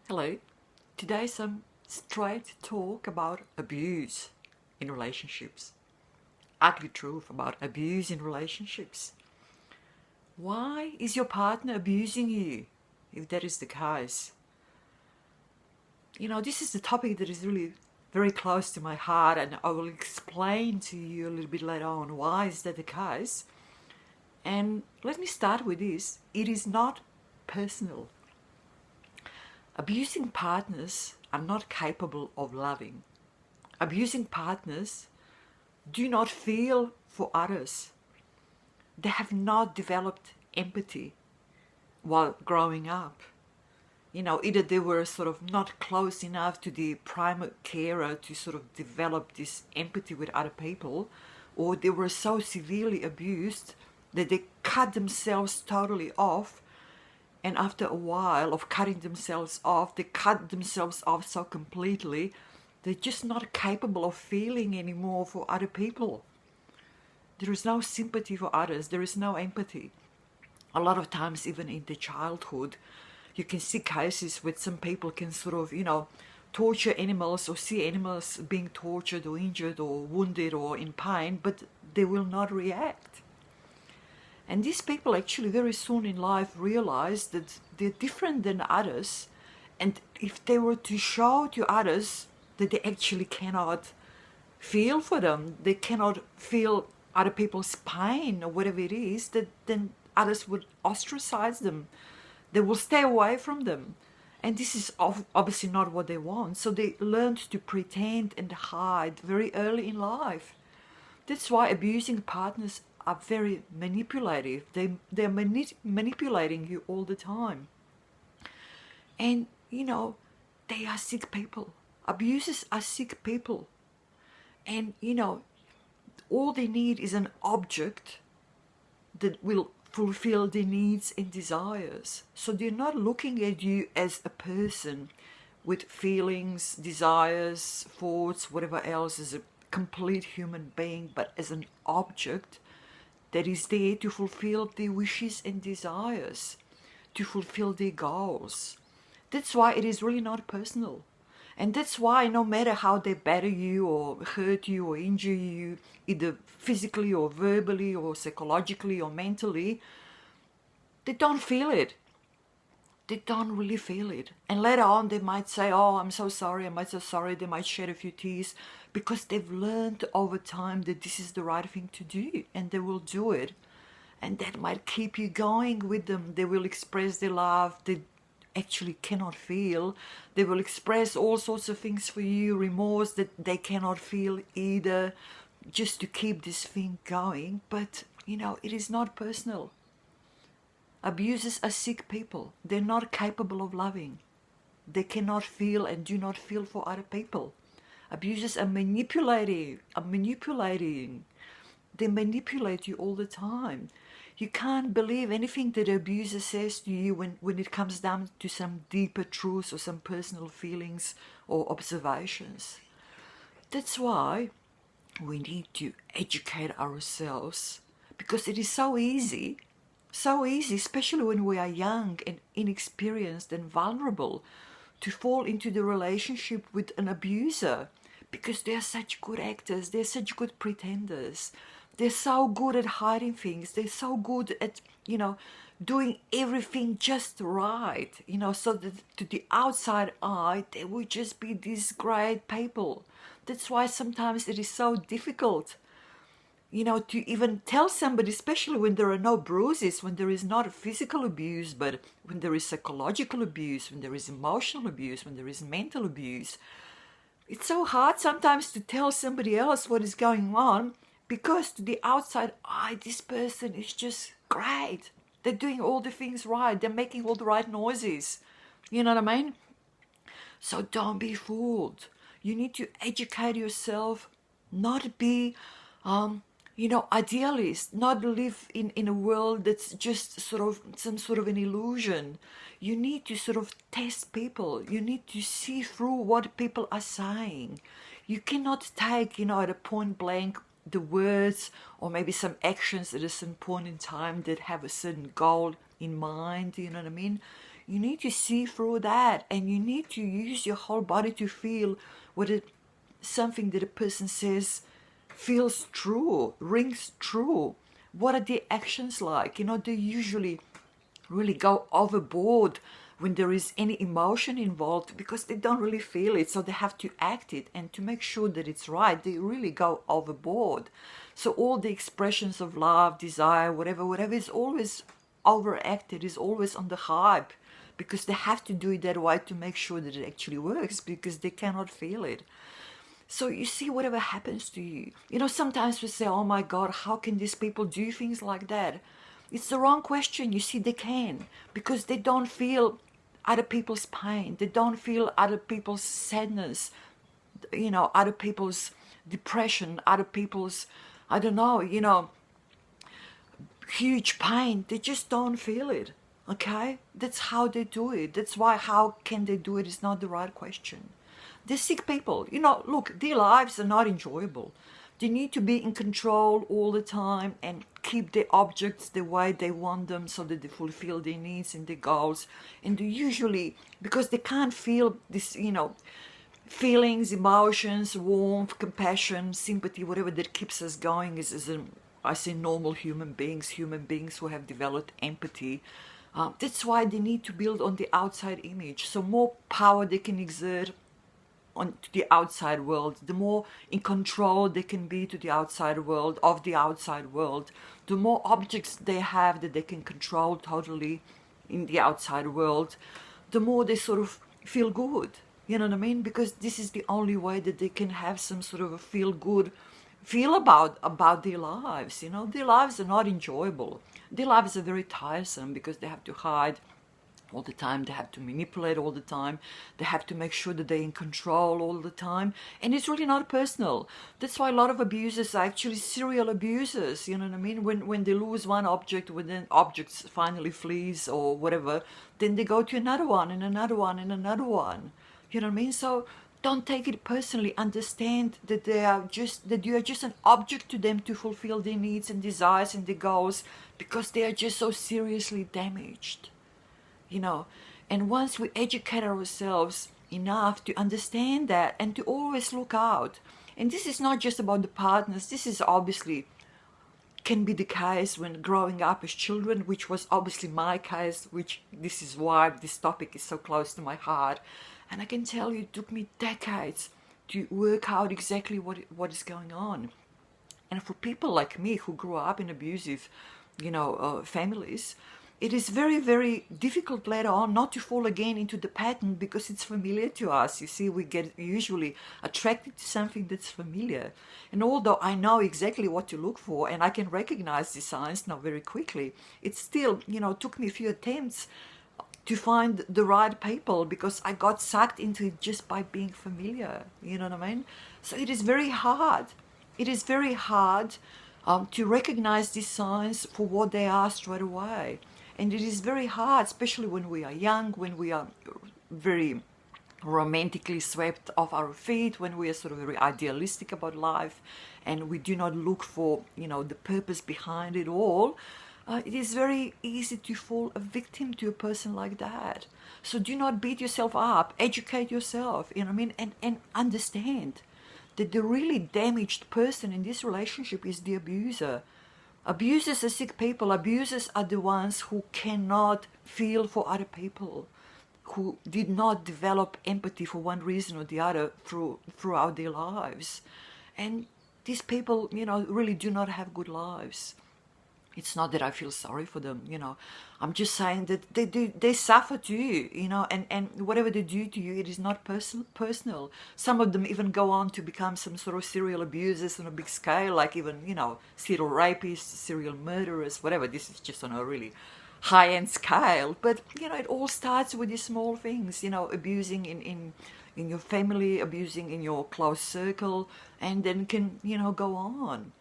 Hello. Today some straight talk about abuse in relationships. Ugly truth about abuse in relationships. Why is your partner abusing you, if that is the case? This is the topic that is really very close to my heart, and I will explain to you a little bit later on why is that the case. And let me start with this. It is not personal. Abusing partners are not capable of loving. Abusing partners do not feel for others. They have not developed empathy while growing up. Either they were sort of not close enough to the primary carer to sort of develop this empathy with other people, or they were so severely abused that they cut themselves totally off. And after a while of cutting themselves off, they cut themselves off so completely, they're just not capable of feeling anymore for other people. There is no sympathy for others. There is no empathy. A lot of times, even in the childhood, you can see cases where some people can sort of, torture animals or see animals being tortured or injured or wounded or in pain, but they will not react. And these people actually very soon in life realize that they're different than others. And if they were to show to others that they actually cannot feel for them, they cannot feel other people's pain or whatever it is, that then others would ostracize them. They will stay away from them. And this is obviously not what they want. So they learned to pretend and hide very early in life. That's why abusing partners are very manipulative. They're manipulating you all the time. And, they are sick people. Abusers are sick people. And, all they need is an object that will fulfill their needs and desires. So they're not looking at you as a person with feelings, desires, thoughts, whatever else, as a complete human being, but as an object that is there to fulfill their wishes and desires, to fulfill their goals. That's why it is really not personal. And that's why no matter how they batter you or hurt you or injure you, either physically or verbally or psychologically or mentally, they don't feel it. They don't really feel it. And later on they might say, oh, I'm so sorry, they might shed a few tears, because they've learned over time that this is the right thing to do, and they will do it. And that might keep you going with them. They will express their love they actually cannot feel. They will express all sorts of things for you, remorse that they cannot feel either, just to keep this thing going. But, it is not personal. Abusers are sick people. They're not capable of loving. They cannot feel and do not feel for other people. Abusers are manipulating. They manipulate you all the time. You can't believe anything that an abuser says to you when it comes down to some deeper truths or some personal feelings or observations. That's why we need to educate ourselves, because it is so easy, especially when we are young and inexperienced and vulnerable, to fall into the relationship with an abuser, because they're such good actors, they're such good pretenders. They're so good at hiding things. They're so good at, doing everything just right, so that to the outside eye, they would just be these great people. That's why sometimes it is so difficult, to even tell somebody, especially when there are no bruises, when there is not physical abuse, but when there is psychological abuse, when there is emotional abuse, when there is mental abuse. It's so hard sometimes to tell somebody else what is going on, because to the outside eye, this person is just great. They're doing all the things right. They're making all the right noises. You know what I mean? So don't be fooled. You need to educate yourself, not be, idealist, not live in a world that's just sort of some sort of an illusion. You need to sort of test people. You need to see through what people are saying. You cannot take, at a point blank, the words or maybe some actions at a certain point in time that have a certain goal in mind, you know what I mean? You need to see through that, and you need to use your whole body to feel whether something that a person says feels true, rings true. What are the actions like? They usually really go overboard when there is any emotion involved because they don't really feel it, so they have to act it, and to make sure that it's right, they really go overboard. So all the expressions of love, desire, whatever is always overacted, is always on the hype, because they have to do it that way to make sure that it actually works, because they cannot feel it. So you see, whatever happens to you, sometimes we say, oh my God, how can these people do things like that? It's the wrong question. You see, they can, because they don't feel other people's pain. They don't feel other people's sadness, other people's depression, other people's, I don't know, huge pain. They just don't feel it. Okay? That's how they do it. That's why how can they do it is not the right question. They're sick people. Look, their lives are not enjoyable. They need to be in control all the time and keep their objects the way they want them so that they fulfill their needs and their goals. And they usually, because they can't feel this, feelings, emotions, warmth, compassion, sympathy, whatever that keeps us going I say normal human beings who have developed empathy. That's why they need to build on the outside image. So more power they can exert on to the outside world, the more in control they can be to the outside world, of the outside world, the more objects they have that they can control totally in the outside world, the more they sort of feel good. You know what I mean? Because this is the only way that they can have some sort of a feel about their lives. Their lives are not enjoyable. Their lives are very tiresome because they have to hide all the time, they have to manipulate all the time, they have to make sure that they're in control all the time, and it's really not personal. That's why a lot of abusers are actually serial abusers. You know what I mean? When they lose one object, when the object finally flees or whatever, then they go to another one and another one and another one. You know what I mean? So don't take it personally. Understand that you are just an object to them to fulfill their needs and desires and their goals, because they are just so seriously damaged. And once we educate ourselves enough to understand that and to always look out, and this is not just about the partners, this is obviously can be the case when growing up as children, which was obviously my case, which this is why this topic is so close to my heart. And I can tell you, it took me decades to work out exactly what is going on. And for people like me who grew up in abusive, families, it is very, very difficult later on not to fall again into the pattern, because it's familiar to us. You see, we get usually attracted to something that's familiar. And although I know exactly what to look for and I can recognize the signs now very quickly, it still, took me a few attempts to find the right people, because I got sucked into it just by being familiar. You know what I mean? So it is very hard. It is very hard to recognize these signs for what they are straight away. And it is very hard, especially when we are young, when we are very romantically swept off our feet, when we are sort of very idealistic about life, and we do not look for, the purpose behind it all. It is very easy to fall a victim to a person like that. So do not beat yourself up. Educate yourself, and understand that the really damaged person in this relationship is the abuser. Abusers are sick people. Abusers are the ones who cannot feel for other people, who did not develop empathy for one reason or the other throughout their lives. And these people, really do not have good lives. It's not that I feel sorry for them, I'm just saying that they suffer too, and whatever they do to you, it is not personal. Some of them even go on to become some sort of serial abusers on a big scale, like even, serial rapists, serial murderers, whatever. This is just on a really high-end scale. But, it all starts with these small things, abusing in your family, abusing in your close circle, and then can, go on.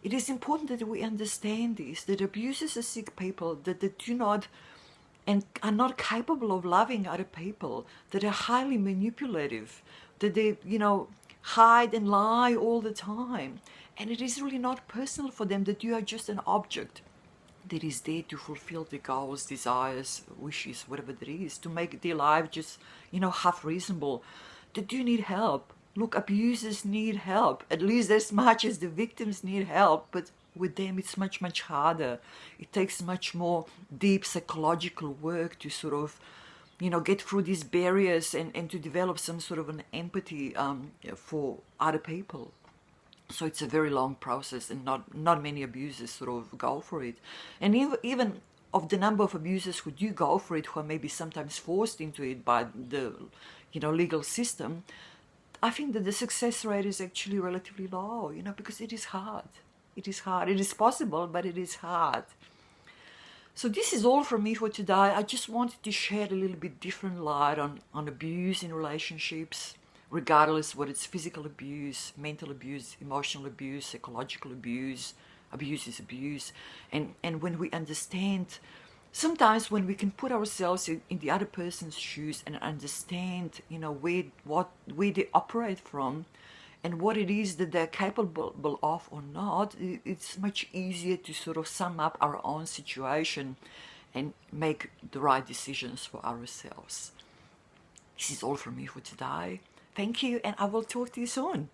It is important that we understand this, that abusers are sick people, that they do not and are not capable of loving other people, that are highly manipulative, that they, hide and lie all the time. And it is really not personal for them, that you are just an object that is there to fulfill their goals, desires, wishes, whatever there is, to make their life just, half reasonable. They do need help. Look, abusers need help, at least as much as the victims need help, but with them it's much, much harder. It takes much more deep psychological work to sort of, get through these barriers and to develop some sort of an empathy for other people. So it's a very long process, and not many abusers sort of go for it. And even of the number of abusers who do go for it, who are maybe sometimes forced into it by the legal system, I think that the success rate is actually relatively low, because it is hard. It is hard. It is possible, but it is hard. So this is all from me for today. I just wanted to shed a little bit different light on abuse in relationships, regardless whether it's physical abuse, mental abuse, emotional abuse, psychological abuse. Abuse is abuse. And when we understand, sometimes when we can put ourselves in the other person's shoes and understand, where they operate from and what it is that they're capable of or not, it's much easier to sort of sum up our own situation and make the right decisions for ourselves. This is all from me for today. Thank you, and I will talk to you soon.